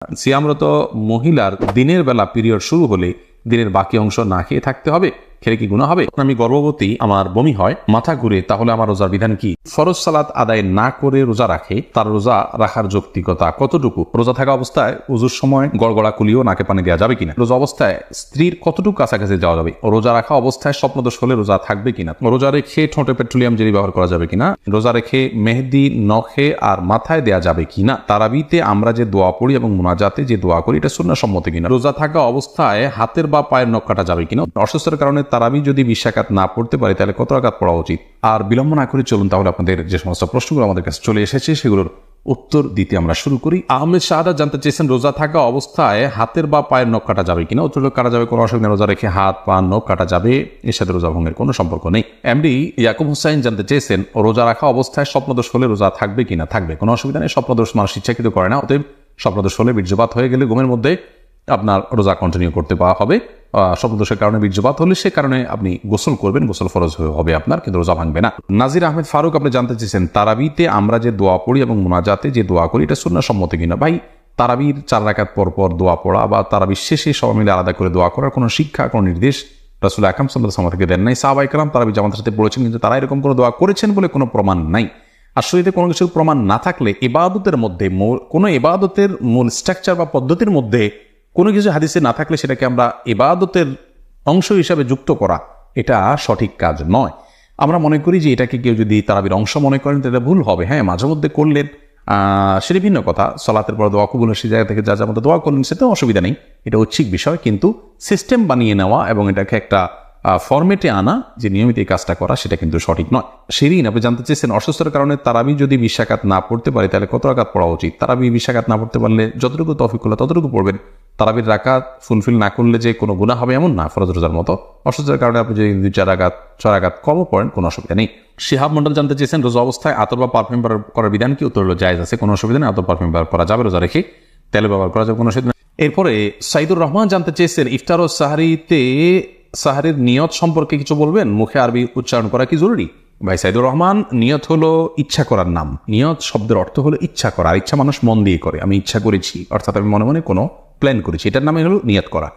সিয়ামরত মহিলার দিনের বেলা পিরিয়ড শুরু হলে দিনের বাকি অংশ না খেয়ে থাকতে হবে, খেলে কি গুনাহ হবে? আমি গর্ভবতী, আমার বমি হয়, মাথা ঘুরে, তাহলে আমার রোজার বিধান কি? ফরজ সালাত আদায় না করে রোজা রাখে, তার রোজা রাখার যৌক্তিকতা কতটুকু? রোজা থাকা অবস্থায় উজুর সময় গড়গড়া কুলিও নাকে পানি দেওয়া যাবে কিনা? রোজা অবস্থায় স্ত্রীর কতটুকু কাছাকাছি যাওয়া যাবে? রোজা রাখা অবস্থায় স্বপ্নদোষ হলে রোজা থাকবে কিনা? রোজা রেখে ঠোঁটে পেট্রোলিয়াম জেলি ব্যবহার করা যাবে কিনা? রোজা রেখে মেহেদি নখে আর মাথায় দেওয়া যাবে কিনা? তারাবিতে আমরা যে দোয়া পড়ি এবং মুনাজাতে যে দোয়া করি এটা সুন্নাহ সম্মত কিনা? রোজা থাকা অবস্থায় হাতের বা পায়ের নখ কাটা যাবে কিনা? অসুস্থতার কারণে তারাবি যদি 20 রাকাত না পড়তে পারে তাহলে কত রাকাত পড়া উচিত? আর বিলম্ব না করে চলুন তাহলে আপনাদের যে সমস্ত প্রশ্নগুলো আমাদের কাছে চলে এসেছে সেগুলোর উত্তর দিতে আমরা শুরু করি। আহমেদ শাহাদাত জানতে চেয়েছেন, রোজা থাকা অবস্থায় হাতের বা পায়ের নখ কাটা যাবে কিনা? উত্তর কাটা যাবে, কোনো অসুবিধা। রোজা রেখে হাত পা নখ কাটা যাবে, এর সাথে রোজা ভঙ্গের কোনো সম্পর্ক নেই। এমডি ইয়াকুব হুসাইন জানতে চেয়েছেন, রোজা রাখা অবস্থায় স্বপ্নদোষ হলে রোজা থাকবে কিনা? থাকবে, কোনো অসুবিধা নেই। স্বপ্নদোষ মানুষ ইচ্ছাকৃত করে না, অতএব স্বপ্নদোষ হলে বীর্যপাত হয়ে গেলে ঘুমের মধ্যে আপনার রোজা কন্টিনিউ করতে পাওয়া হবে। স্বপ্নদোষের কারণে বীর্যপাত হলে সে কারণে আপনি গোসল করবেন, গোসল ফরজ হবে আপনার, কিন্তু রোজা ভাঙবে না। নাজির আহমেদ ফারুক আপনি জানতে চেয়েছেন, তারাবিতে আমরা যে দোয়া পড়ি এবং মুনাজাতে যে দোয়া করি এটা সুন্নাহ সম্মত কিনা? ভাই, তারাবির 4 রাকাত পর পর দোয়া পড়া বা তারাবির শেষে সবাই মিলে আলাদা করে দোয়া করার কোনো শিক্ষা, কোনো নির্দেশ রাসূল আকরাম সাল্লাল্লাহু আলাইহি ওয়াসাল্লাম থেকে দেন নাই। সাহাবায়ে কেরাম তারাবি জামাতের সাথে পড়েছেন, কিন্তু তারা এরকম কোনো দোয়া করেছেন বলে কোনো প্রমাণ নাই। আর শরীরে কোনো কিছুর প্রমাণ না থাকলে ইবাদতের মধ্যে, কোনো ইবাদতের মূল স্ট্রাকচার বা পদ্ধতির মধ্যে কোনো কিছু হাদিসে না থাকলে সেটাকে আমরা ইবাদতের অংশ হিসাবে যুক্ত করা, এটা সঠিক কাজ নয়। আমরা মনে করি যে এটাকে কেউ যদি তারাবির অংশ মনে করেন তাহলে ভুল হবে। হ্যাঁ, মাঝে মধ্যে করলেন সেটা ভিন্ন কথা। সালাতের পর দোয়া কবুল সে জায়গা থেকে যা যা মতো দোয়া করলেন সেটাও অসুবিধা নেই, এটা ঐচ্ছিক বিষয়। কিন্তু সিস্টেম বানিয়ে নেওয়া এবং এটাকে একটা ফরম্যাটে আনা যে নিয়মিত এই কাজটা করা, সেটা কিন্তু সঠিক নয়। শিরিন আপনি জানতে চেয়েছেন, অসুস্থতার কারণে তারাবি যদি 20 রাকাত না পড়তে পারে তাহলে কত রাকাত পড়া উচিত? তারাবি 20 রাকাত না পড়তে পারলে যতটুকু তৌফিক হলো ততটুকু পড়বেন। তারাবির রাকাত ফুলফিল না করলে যে কোনো গুনাহ হবে এমন না, ফরজ রোজার মতো। অসুস্থতার কারণে আপনি যদি 2-4 রাকাত 6 রাকাত কমও পড়েন, কোনো অসুবিধা নেই। শিহাব মন্ডল জানতে চেয়েছেন, রোজা অবস্থায় আতর বা পারফিউম ব্যবহার করার বিধান কি? উত্তর হলো জায়েজ আছে, কোনো অসুবিধা নেই। আতর পারফিউম ব্যবহার করা যাবে, রোজা রেখে তেল ব্যবহার করা যাবে, কোনো অসুবিধা নেই। এরপরে সাইদুর রহমান জানতে চেয়েছেন, ইফতার ও সাহারির নিয়ত সম্পর্কে কিছু বলবেন? মুখে আরবি উচ্চারণ করা কি জরুরি? ভাই সাইদুর রহমান, নিয়ত হলো ইচ্ছা করার নাম। নিয়ত শব্দের অর্থ হলো ইচ্ছা করা, আর ইচ্ছা মানুষ মন দিয়ে করে। আমি ইচ্ছা করেছি, অর্থাৎ আমি মনে মনে কোনো প্ল্যান করেছি, এটার নামে হলো নিয়ত করা।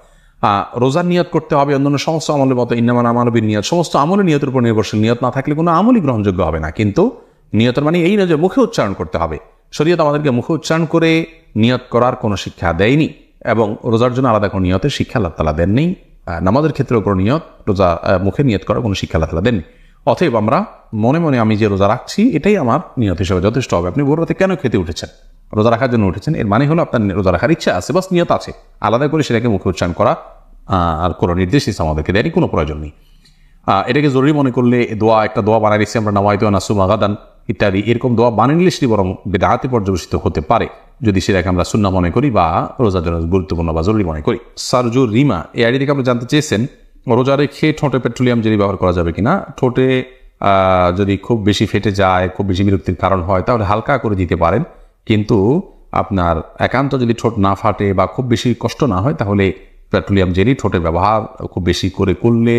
রোজার নিয়ত করতে হবে অন্যান্য সমস্ত আমলের মতো, ইন্নামা আমাল বিন নিয়ত, সমস্ত আমলের নিয়তের উপর নির্ভরশীল। নিয়ত না থাকলে কোনো আমলই গ্রহণযোগ্য হবে না। কিন্তু নিয়তের মানে এই নয় যে মুখে উচ্চারণ করতে হবে। শরীয়ত আমাদেরকে মুখে উচ্চারণ করে নিয়ত করার কোনো শিক্ষা দেয়নি, এবং রোজার জন্য আলাদা কোনো নিয়তের শিক্ষা আল্লাহ তাআলা দেননি। নামাজের ক্ষেত্রে কোনো নিয়ত, রোজা মুখে নিয়ত করার কোনো শিক্ষা আল্লাহ তাআলা দেননি। অতএব আমরা মনে মনে আমি যে রোজা রাখছি এটাই আমার নিয়ত হিসেবে যথেষ্ট হবে। আপনি ভোর রাতে কেন খেতে উঠেছেন? রোজা রাখার জন্য উঠেছেন, এর মানে হলো আপনার রোজা রাখার ইচ্ছা আছে, বাস নিয়ত আছে। আলাদা করে সেটাকে মুখে উচ্চারণ করা আর কোনো নির্দেশ আমাদেরকে দেয়নি, কোনো প্রয়োজন নেই। এটাকে জরুরি মনে করলে একটা দোয়া বানাই দিচ্ছি আমরা, নাওয়াইতু আন আসুমা গাদান ইত্যাদি, এরকম দোয়া বানিয়ে নিলে সেটি বরং বিদআতে পর্যবেসিত হতে পারে যদি সেটাকে আমরা সুন্নাহ মনে করি বা রোজার জন্য গুরুত্বপূর্ণ বা জরুরি মনে করি। সারজুর রিমা এই আইডি থেকে আপনি জানতে চেয়েছেন, রোজা রেখে ঠোঁটে পেট্রোলিয়াম জেলি ব্যবহার করা যাবে কিনা? ঠোঁটে যদি খুব বেশি ফেটে যায়, খুব বেশি বিরক্তির কারণ হয়, তাহলে হালকা করে দিতে পারেন। কিন্তু আপনার একান্ত যদি ঠোঁট না ফাটে বা খুব বেশি কষ্ট না হয়, তাহলে পেট্রোলিয়াম জেলি ঠোঁটের ব্যবহার খুব বেশি করে করলে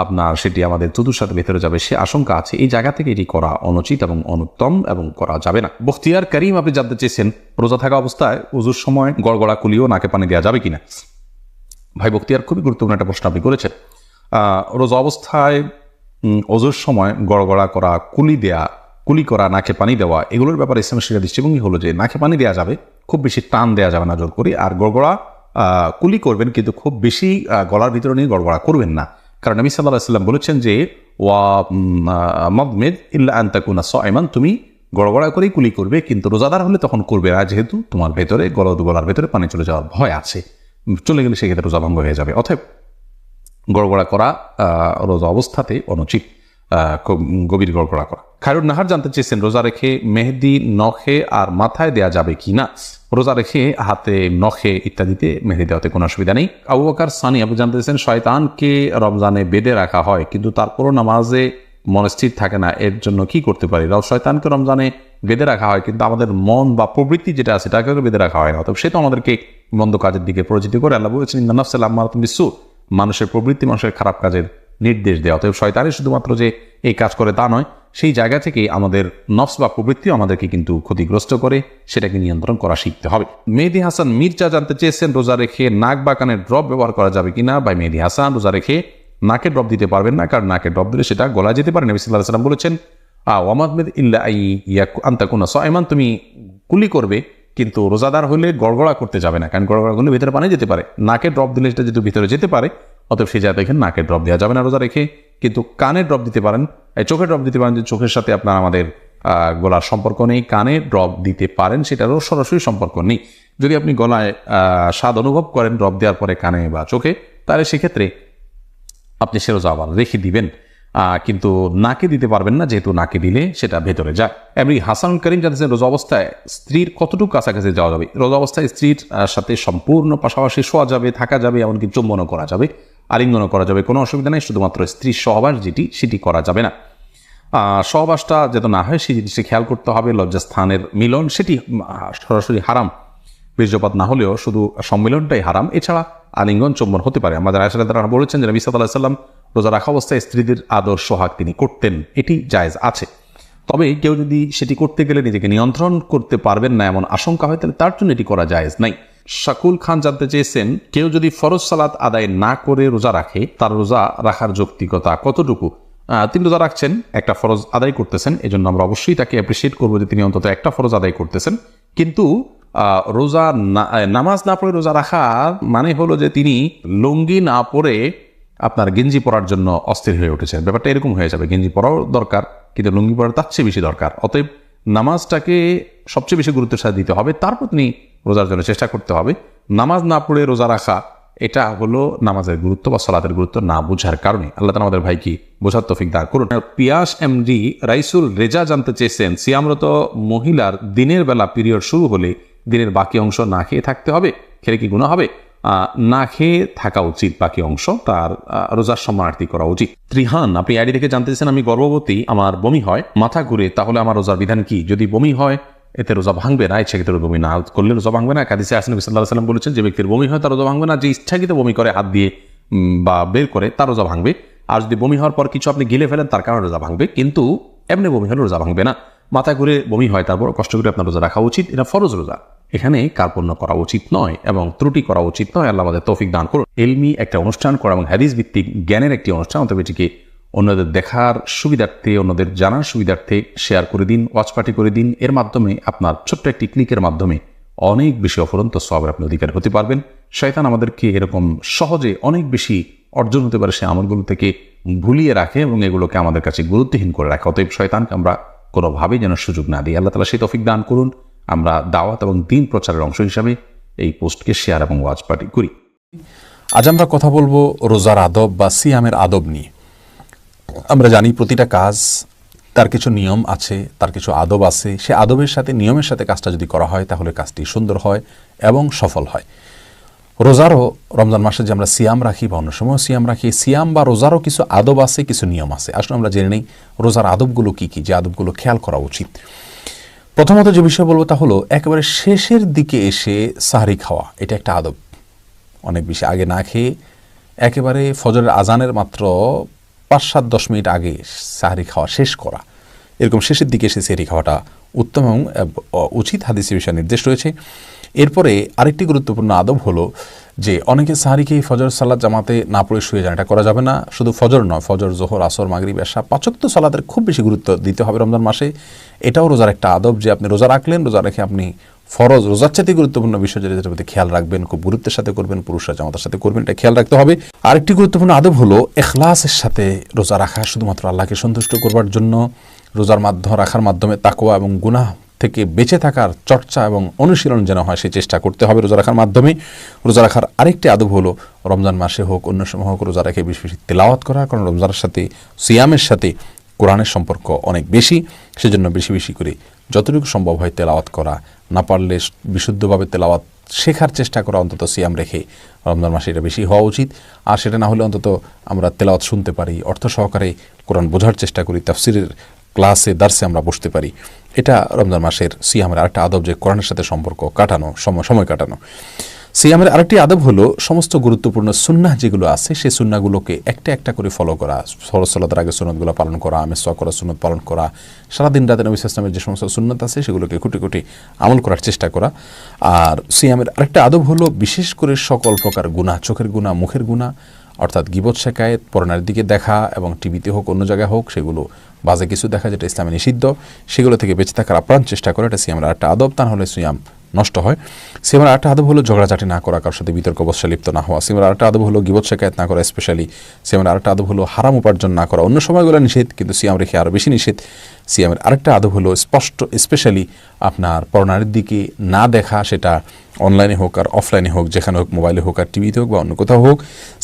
আপনার সেটি আমাদের থুতুর সাথে ভেতরে যাবে, সে আশঙ্কা আছে। এই জায়গা থেকে এটি করা অনুচিত এবং অনুত্তম এবং করা যাবে না। বখতিয়ার করিম আপনি জানতে চেয়েছেন, রোজা থাকা অবস্থায় উজুর সময় গড়গড়া কুলিও নাকে পানি দেওয়া যাবে কিনা? ভাই বখতিয়ার, খুবই গুরুত্বপূর্ণ একটা প্রশ্ন আপনি করেছেন। রোজা অবস্থায় ওজুর সময় গড়গড়া করা, কুলি করা, নাকে পানি দেওয়া, এগুলোর ব্যাপারে ইসলামের শিক্ষা দৃষ্টিভঙ্গি হলো যে নাকে পানি দেওয়া যাবে, খুব বেশি টান দেওয়া যাবে না জোর করি। আর গড়গড়া কুলি করবেন, কিন্তু খুব বেশি গলার ভিতরে নিয়ে গড়গড়া করবেন না। কারণ নবী সাল্লাল্লাহু আলাইহি ওয়াসাল্লাম বলেছেন যে ওয়া মাদমিদ ইল্লা আন তাকুনা সাইমান, তুমি গড়গড়া করেই কুলি করবে, কিন্তু রোজাদার হলে তখন করবে না, যেহেতু তোমার ভেতরে গলার ভেতরে পানি চলে যাওয়ার ভয় আছে, চলে গেলে সেক্ষেত্রে রোজা ভঙ্গ হয়ে যাবে। অতএব গড়গড়া করা রোজা অবস্থাতে অনুচিত, গভীর গড়গড়া করা। খায়রুন নাহার জানতে চেয়েছেন, রোজা রেখে মেহেদি নখে আর মাথায় দেয়া যাবে কিনা? রোজা রেখে হাতে, নখে ইত্যাদিতে মেহেদি দেওয়াতে কোনো অসুবিধা নেই। আবু বকর সানি আপনি জানতে চেয়েছেন, শয়তানকে রমজানে বেঁধে রাখা হয় কিন্তু তারপরও নামাজে মনস্থির থাকে না, এর জন্য কি করতে পারি? শয়তানকে রমজানে বেঁধে রাখা হয়, কিন্তু আমাদের মন বা প্রবৃত্তি যেটা আছে তাকে বেঁধে রাখা হয় না। তবে সে তো আমাদেরকে মন্দ কাজের দিকে পরিচিত করে। আল্লাহ বলেছেন, ইন্নান নাফসা লাম্মারাতুন বিসসু, মানুষের প্রবৃত্তি মানুষের খারাপ কাজের নির্দেশ দেওয়া। অতএব শয়তানই শুধুমাত্র যে এই কাজ করে তা নয়, সেই জায়গা থেকে আমাদের নফস বা প্রবৃত্তিও আমাদেরকে কিন্তু ক্ষতিগ্রস্ত করে, সেটাকে নিয়ন্ত্রণ করা শিখতে হবে। মেহেদী হাসান মির্জা জানতে চেয়েছেন রোজা রেখে নাক বা কানের ড্রপ ব্যবহার করা যাবে কিনা। ভাই মেহেদী হাসান, রোজা রেখে নাকে ড্রপ দিতে পারবেন না, কারণ নাকে ড্রপ দিলে সেটা গলা যেতে পারে। নবী সাল্লাল্লাহু আলাইহি ওয়াসাল্লাম বলেছেন ওয়ামাদমিদ ইল্লা আন্তাকুনা সাইমান, তুমি কুলি করবে কিন্তু রোজাদার হলে গড়গড়া করতে যাবে না, কারণ গড়গড়া করলে ভিতরে পানি যেতে পারে। নাকে ড্রপ দিলে সেটা যেহেতু ভিতরে যেতে পারে, অতএব সেই জায়গায় এখানে নাকে ড্রপ দেওয়া যাবে না রোজা রেখে। কিন্তু কানে ড্রপ দিতে পারেন, চোখে ড্রপ দিতে পারেন, যে চোখের সাথে আপনার আমাদের গলার সম্পর্ক নেই, কানে ড্রপ দিতে পারেন, সেটারও সরাসরি সম্পর্ক নেই। যদি আপনি গলায় স্বাদ অনুভব করেন ড্রপ দেওয়ার পরে কানে বা চোখে, তাহলে সেক্ষেত্রে আপনি সে রোজা আবার রেখে দিবেন, কিন্তু নাকে দিতে পারবেন না, যেহেতু নাকে দিলে সেটা ভেতরে যায়। এমনি হাসানুল করিম জানতেছেন রোজা অবস্থায় স্ত্রীর কতটুকু কাছাকাছি যাওয়া যাবে। রোজা অবস্থায় স্ত্রীর সাথে সম্পূর্ণ পাশাপাশি শোয়া যাবে, থাকা যাবে, এমনকি চুম্বনও করা যাবে, আলিঙ্গনও করা যাবে, কোনো অসুবিধা নেই। শুধুমাত্র স্ত্রীর সহবাস সেটি করা যাবে না। সহবাসটা যাতে না হয় সেই জিনিসটি খেয়াল করতে হবে। লজ্জাস্থানের মিলন সেটি সরাসরি হারাম, বীর্যপাত না হলেও শুধু সম্মিলনটাই হারাম। এছাড়া আলিঙ্গন চুম্বন হতে পারে। আমাদের আয়েশা রাদিয়াল্লাহু আনহা বলেছেন যে নবী সাল্লাল্লাহু আলাইহি ওয়াসাল্লাম রোজা রাখা অবস্থায় স্ত্রীদের আদর সোহাগ তিনি করতেন, এটি জায়েজ আছে। তবে কেউ যদি সেটি করতে গেলে নিজেকে নিয়ন্ত্রণ করতে পারবেন না এমন আশঙ্কা হয়, তাহলে তার জন্য এটি করা জায়েজ নাই। শাকুল খান জানতে চেয়েছেন কেউ যদি ফরজ সালাত আদায় না করে রোজা রাখে, তার রোজা রাখার যৌক্তিকতা কতটুকু। তিনি রোজা রাখছেন, একটা ফরজ আদায় করতেছেন, এজন্য আমরা অবশ্যই তাকে অ্যাপ্রিসিয়েট করবো যে তিনি অন্তত একটা ফরজ আদায় করতেছেন। কিন্তু রোজা নামাজ না পড়ে রোজা রাখা মানে হলো যে তিনি লুঙ্গি না পরে আপনার গেঞ্জি পরার জন্য অস্থির হয়ে উঠেছেন। ব্যাপারটা এরকম হয়ে যাবে, গেঞ্জি পরাও দরকার কিন্তু লুঙ্গি পরা তার চেয়ে বেশি দরকার। অতএব নামাজটাকে সবচেয়ে বেশি গুরুত্বের সাথে দিতে হবে, তারপর তিনি রোজার জন্য চেষ্টা করতে হবে। নামাজ না পড়ে রোজা রাখা এটা হলো নামাজের গুরুত্ব বা সালাতের গুরুত্ব না বুঝার কারণে। আল্লাহ তাআলা আমাদের ভাইকে বোঝার তৌফিক দান করুন। পিয়াস এমডি রাইসুল রেজা জানতে চেয়েছেন সিয়ামরত মহিলার দিনের বেলা পিরিয়ড শুরু হলে দিনের বাকি অংশ না খেয়ে থাকতে হবে, খেলে কি গুনাহ হবে? না খেয়ে থাকা উচিত, বাকি অংশ তার রোজার সম্মানার্থী করা উচিত। ত্রিহান, আপনি আইডি থেকে জানতে চেয়েছেন আমি গর্ভবতী, আমার বমি হয়, মাথা ঘুরে, তাহলে আমার রোজার বিধান কি? যদি বমি হয় এতে রোজা ভাঙবে না, ইচ্ছাকৃত বমি না করলে রোজা ভাঙবে না। হাদিসে আছে নবী সাল্লাল্লাহু আলাইহি ওয়াসাল্লাম বলেছেন যে ব্যক্তির বমি হয় তার রোজা ভাঙবে না, যে ইচ্ছাকৃত বমি করে হাত দিয়ে বা বের করে তার রোজা ভাঙবে। আর যদি বমি হওয়ার পর কিছু আপনি গিলে ফেলেন তার কারণে রোজা ভাঙবে, কিন্তু এমনি বমি হলে রোজা ভাঙবে না। মাথা ঘুরে বমি হয়, তারপর কষ্ট করে আপনার রোজা রাখা উচিত, এটা ফরজ রোজা, এখানে কার্পণ্য করা উচিত নয় এবং ত্রুটি করা উচিত নয়। আল্লাহ আমাদের তৌফিক দান করুন। এলমি একটা অনুষ্ঠান করা এবং হাদিস ভিত্তিক জ্ঞানের একটি অনুষ্ঠান, তবে এটিকে অন্যদের দেখার সুবিধার্থে, অন্যদের জানার সুবিধার্থে শেয়ার করে দিন, ওয়াচ পার্টি করে দিন। এর মাধ্যমে আপনার ছোট্ট একটি ক্লিকের মাধ্যমে অনেক বেশি অফুরন্ত সওয়াবের আপনি অধিকার হতে পারবেন। শয়তান আমাদেরকে এরকম সহজে অনেক বেশি অর্জন হতে পারে সে আমলগুলো থেকে ভুলিয়ে রাখে এবং এগুলোকে আমাদের কাছে গুরুত্বহীন করে রাখে। অতএব শয়তানকে আমরা কোনোভাবেই যেন সুযোগ না দিই। আল্লাহ তাআলা সেই তৌফিক দান করুন। আমরা দাওয়াত এবং দ্বীন প্রচারের অংশ হিসাবে এই পোস্টকে শেয়ার এবং ওয়াচ পার্টি করি। আজ আমরা কথা বলবো রোজার আদব বা সিয়ামের আদব নিয়ে। আমরা জানি প্রতিটা কাজ তার কিছু নিয়ম আছে, তার কিছু আদব আছে। সে আদবের সাথে নিয়মের সাথে কাজটা যদি করা হয় তাহলে কাজটি সুন্দর হয় এবং সফল হয়। রোজারও রমজান মাসে যে আমরা সিয়াম রাখি বা অন্য সময় সিয়াম রাখি, সিয়াম বা রোজারও কিছু আদব আছে, কিছু নিয়ম আছে। আসলে আমরা জেনে নেই রোজার আদবগুলো কি কি, যে আদবগুলো খেয়াল করা উচিত। প্রথমত যে বিষয় বলবো তা হলো একেবারে শেষের দিকে এসে সাহরি খাওয়া, এটা একটা আদব। অনেক বেশি আগে না খেয়ে একেবারে ফজরের আজানের মাত্র 5-7-10 মিনিট আগে সাহরি খাওয়া শেষ করা, এরকম শেষের দিকে এসে সাহরি খাওয়াটা উত্তম এবং উচিত, হাদিসে বিষয়ে নির্দেশ রয়েছে। এরপরে আরেকটি গুরুত্বপূর্ণ আদব হলো যে অনেকে সাহরি খেয়ে ফজর সালাত জামাতে না পড়ে শুয়ে যান, এটা করা যাবে না। শুধু ফজর নয়, ফজর, জোহর, আসর, মাগরিব, এশা, 5 ওয়াক্ত সালাতের খুব বেশি গুরুত্ব দিতে হবে রমজান মাসে। এটাও রোজার একটা আদব যে আপনি রোজা রাখলেন, রোজা রেখে আপনি ফরজ, রোজার চাইতে গুরুত্বপূর্ণ বিষয় যেটার প্রতি খেয়াল রাখবেন, খুব গুরুত্বের সাথে করবেন, পুরুষরা জামাতের সাথে করবেন, এটা খেয়াল রাখতে হবে। আরেকটি গুরুত্বপূর্ণ আদব হলো ইখলাসের সাথে রোজা রাখা, শুধুমাত্র আল্লাহকে সন্তুষ্ট করবার জন্য। রোজার রাখার মাধ্যমে তাকওয়া এবং গুনাহ থেকে বেঁচে থাকার চর্চা এবং অনুশীলন যেন হয় সেই চেষ্টা করতে হবে রোজা রাখার মাধ্যমে। রোজা রাখার আরেকটি আদব হলো রমজান মাসে হোক অন্য সময় হোক রোজা রেখে বেশি বেশি তেলাওয়াত করা, কারণ রমজানের সাথে সিয়ামের সাথে কোরআনের সম্পর্ক অনেক বেশি, সেজন্য বেশি বেশি করে যতটুকু সম্ভব হয় তেলাওয়াত করা, না পারলে বিশুদ্ধভাবে তেলাওয়াত শেখার চেষ্টা করা, অন্তত সিয়াম রেখে রমজান মাসে এটা বেশি হওয়া উচিত। আর সেটা না হলে অন্তত আমরা তেলাওয়াত শুনতে পারি, অর্থ সহকারে কোরআন বোঝার চেষ্টা করি, তাফসিরের ক্লাসে দার্সে আমরা বসতে পারি। এটা রমজান মাসের সিয়ামের আরেকটা আদব, যে কোরআনের সাথে সম্পর্ক কাটানো, সময় কাটানো। সিয়ামের আরেকটি আদব হলো সমস্ত গুরুত্বপূর্ণ সুন্নাহ যেগুলো আছে সেই সুন্নাহগুলোকে একটা একটা করে ফলো করা, ফরজ সালাতের আগে সুন্নতগুলো পালন করা, মেসওয়াক করা সুন্নত পালন করা, সারাদিন রাতে নবী সাল্লাল্লাহু আলাইহি ওয়াসাল্লামের যে সমস্ত সুন্নত আছে সেগুলোকে খুঁটি খুঁটি আমল করার চেষ্টা করা। আর সিয়ামের আরেকটা আদব হলো বিশেষ করে সকল প্রকার গুনাহ, চোখের গুনাহ, মুখের গুনাহ, অর্থাৎ গীবত শেখায়েত, পরনারীর দিকে দেখা এবং টিভিতে হোক অন্য জায়গায় হোক সেগুলো বাজে কিছু দেখা যেটা ইসলামে নিষিদ্ধ, সেগুলো থেকে বেঁচে থাকার আপ্রাণ চেষ্টা করা, এটা সিয়ামের আরেকটা আদব। তা নাহলে সিয়াম নষ্ট হয়। সিয়ামের আরেকটা আদব হলো ঝগড়াঝাটি না করা, কারোর সাথে বিতর্ক অবশ্যই লিপ্ত না হওয়া। সিয়ামের আরেকটা আদব হলো গীবত শেখায়েত না করা, স্পেশালি সিয়ামের আরেকটা আদব হলো হারাম উপার্জন না করা। অন্য সময়গুলো নিষেধ, কিন্তু সিয়াম রেখে আরও বেশি নিষেধ। সিয়ামের আরেকটা আদব হলো স্পষ্ট, স্পেশালি আপনার পরনারীর দিকে না দেখা, সেটা অনলাইনে হোক আর অফলাইনে হোক, যেখানে হোক, মোবাইলে হোক আর টিভিতে হোক বা অন্য কোথাও হোক।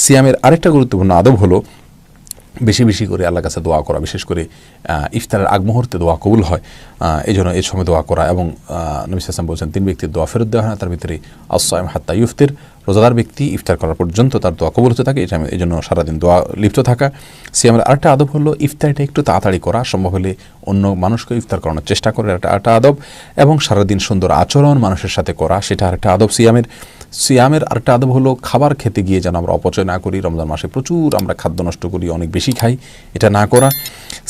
সিয়ামের আরেকটা গুরুত্বপূর্ণ আদব হলো বেশি বেশি করে আল্লাহর কাছে দোয়া করা, বিশেষ করে ইফতারের আগ মুহূর্তে দোয়া কবুল হয়, এই জন্য এই সময় দোয়া করা। এবং নবী সাল্লাল্লাহু আলাইহি ওয়াসাল্লাম বলছেন 3 ব্যক্তির দোয়া ফেরত দেওয়া হয় না, তার ভিতরে আস-সাইম হাত্তা ইফতির, রোজাদার ব্যক্তি ইফতার করার পর্যন্ত তার দোয়া কবুল হতে থাকে, এই জন্য সারাদিন দোয়া লিপ্ত থাকা। সিয়ামের আরেকটা আদব হলো ইফতারটা একটু তাড়াতাড়ি করা, সম্ভব হলে অন্য মানুষকে ইফতার করানোর চেষ্টা করে, একটা আদব। এবং সারাদিন সুন্দর আচরণ মানুষের সাথে করা, সেটা আরেকটা আদব সিয়ামের আরেকটা আদব হলো খাবার খেতে গিয়ে যেন আমরা অপচয় না করি। রমজান মাসে প্রচুর আমরা খাদ্য নষ্ট করি, অনেক বেশি খাই, এটা না করা।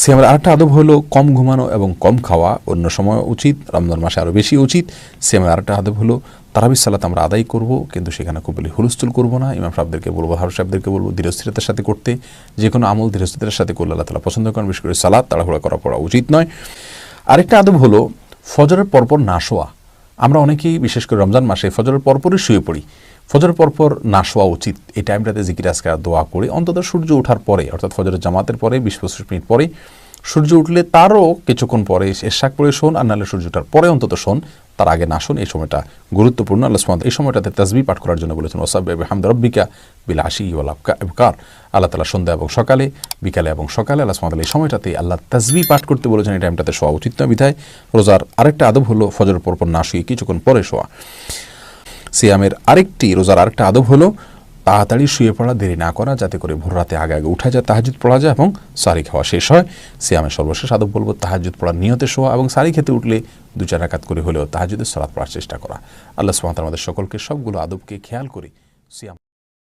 সিয়ামের আরেকটা আদব হলো কম ঘুমানো এবং কম খাওয়া, অন্য সময় উচিত, রমজান মাসে আরও বেশি উচিত। সিয়ামের আরেকটা আদব হলো তারাবির সালাত আমরা আদায় করব, কিন্তু সেখানে খুব বেশি হুলস্থুল করবো না। ইমাম সাহেবদেরকে বলবো, হারু সাহেবদেরকে বলবো ধীরস্থিরতার সাথে করতে। যে কোনো আমল ধীরস্থিরতার সাথে করলে আল্লাহ তাআলা পছন্দ করেন, বিশেষ করে সালাত তাড়াহুড়া করা উচিত নয়। আরেকটা আদব হলো ফজরের পরপর না শোয়া। আমরা অনেকেই বিশেষ করে রমজান মাসে ফজরের পরপরই শুয়ে পড়ি। ফজরের পরপর না শোয়া উচিত। এই টাইমটাতে জিকির আজকার দোয়া করে অন্তত সূর্য ওঠার পরে, অর্থাৎ ফজরের জামাতের পরে 20-25 মিনিট পরে, সূর্য উঠলে তারও কিছুক্ষণ পরে এশাক পরে শোন, আর নাহলে সূর্য ওঠার পরে অন্তত শোন, তার আগে না শোন। এই সময়টা গুরুত্বপূর্ণ। আল্লাহ সুবহানাহু এই সময়টাতে তাসবিহ পাঠ করার জন্য বলেছেন ওয়াসাব্বিহ বিহামদি রাব্বিকা বিল আশি ওয়াল ইবকার। আল্লাহ তাআলা সন্ধ্যা এবং সকালে, বিকালে এবং সকালে আল্লাহ সুবহানাহু এই সময়টাতে আল্লাহ তাসবিহ পাঠ করতে বলেছেন। এই টাইমটাতে শোয়া উচিত নয়। বিধায় রোজার আরেকটা আদব হলো ফজরের পরপর না শুয়ে কিছুক্ষণ পরে শোয়া। সিয়ামের রোজার আরেকটা আদব হলো তাড়াতাড়ি শুয়ে পড়া, দেরি না করা, যাতে করে ভোর রাতে আগে আগে উঠা যায়, তাহাজ্জুদ পড়া যায় এবং সারি খাওয়া শেষ হয়। সিয়ামের সর্বশেষ আদব বলবো তাহাজ্জুদ পড়ার নিয়তে শোয়া এবং সারি খেতে উঠলে 2-4 রাকাত করে হলেও তাহাজ্জুদের সালাত পড়ার চেষ্টা করা। আল্লাহ সুবহানাহু ওয়া তাআলা আমাদের সকলকে সবগুলো আদবকে খেয়াল করে সিয়াম